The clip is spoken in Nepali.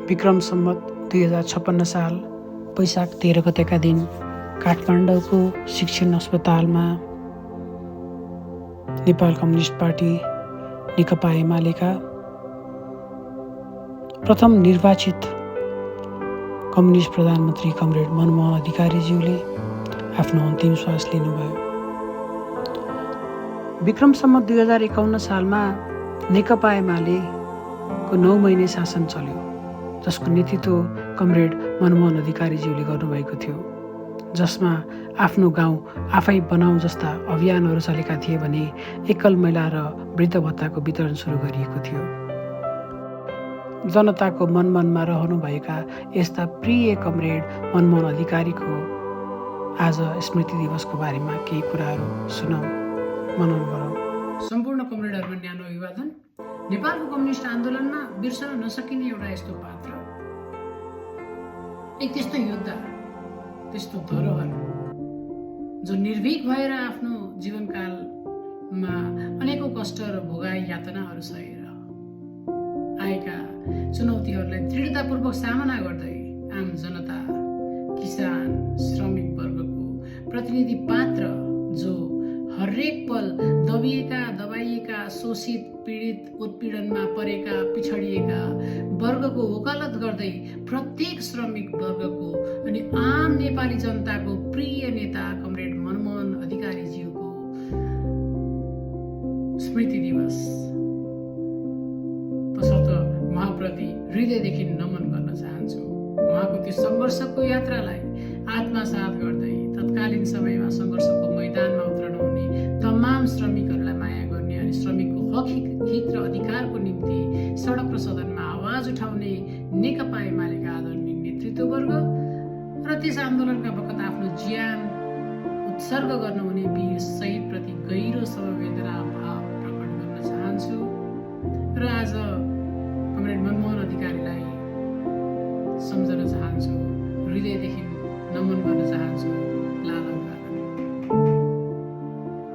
विक्रम सम्वत 2056 साल वैशाख 13 गतेका दिन काठमाडौँको शिक्षण अस्पतालमा नेपाल कम्युनिस्ट पार्टी नेकपा एमालेका प्रथम निर्वाचित कम्युनिस्ट प्रधानमन्त्री कमरेड मनमोहन अधिकारीज्यूले आफ्नो अन्तिम श्वास लिनुभयो। विक्रम सम्वत 2051 सालमा नेकपा एमालेको 9 महिने शासन चल्यो, जसको नेतृत्व कमरेड मनमोहन अधिकारीज्यूले गर्नुभएको थियो, जसमा आफ्नो गाउँ आफै बनाऊ जस्ता अभियानहरू चलेका थिए भने एकल महिला र वृद्ध भत्ताको वितरण सुरु गरिएको थियो। जनताको मनमनमा रहनुभएका यस्ता प्रिय कमरेड मनमोहन अधिकारीको आज स्मृति दिवसको बारेमा केही कुराहरू सुनौँ, मनन गरौँ। सम्पूर्ण कमरेडहरूमा न्यानो अभिवादन। नेपालको कम्युनिस्ट आन्दोलनमा बिर्सन नसकिने एउटा यस्तो पात्र, एक त्यस्तो योद्धा, त्यस्तो धरोहर जो निर्भीक भएर आफ्नो जीवनकालमा अनेकौं कष्ट र भोगाई यातनाहरू सहेर आएका चुनौतीहरूलाई दृढतापूर्वक सामना गर्दै आम जनता, किसान, श्रमिक वर्गको प्रतिनिधि पात्र, जो हरेक पल दबिएका, दबाइएका, शोषित, पीडित, उत्पीडनमा परेका, पिछडिएका वर्गको वकालत गर्दै प्रत्येक श्रमिक वर्गको अनि आम नेपाली जनताको प्रिय नेता कमरेड मनमोहन अधिकारीज्यूको स्मृति दिवस तसर्थ उहाँप्रति हृदयदेखि नमन गर्न चाहन्छु। उहाँको त्यो सङ्घर्षको यात्रालाई आत्मसात गर्दै तत्कालीन समयमा सङ्घर्षको मैदानमा उत्रन हुने तमाम श्रमिकहरूलाई माया गर्ने अनि श्रमिकको हक, हित र अधिकारको निम्ति सडक र सदनमा आवाज उठाउने नेकपा एमालेका आदरणीय नेतृत्ववर्ग र त्यस आन्दोलनका बखत आफ्नो ज्यान उत्सर्ग गर्नुहुने वीर शहीदप्रति गहिरो समवेदना भाव प्रकट गर्न चाहन्छु र आज कमरेड मनमोहन अधिकारीलाई सम्झन चाहन्छु, हृदयदेखि नमन गर्न चाहन्छु। लाल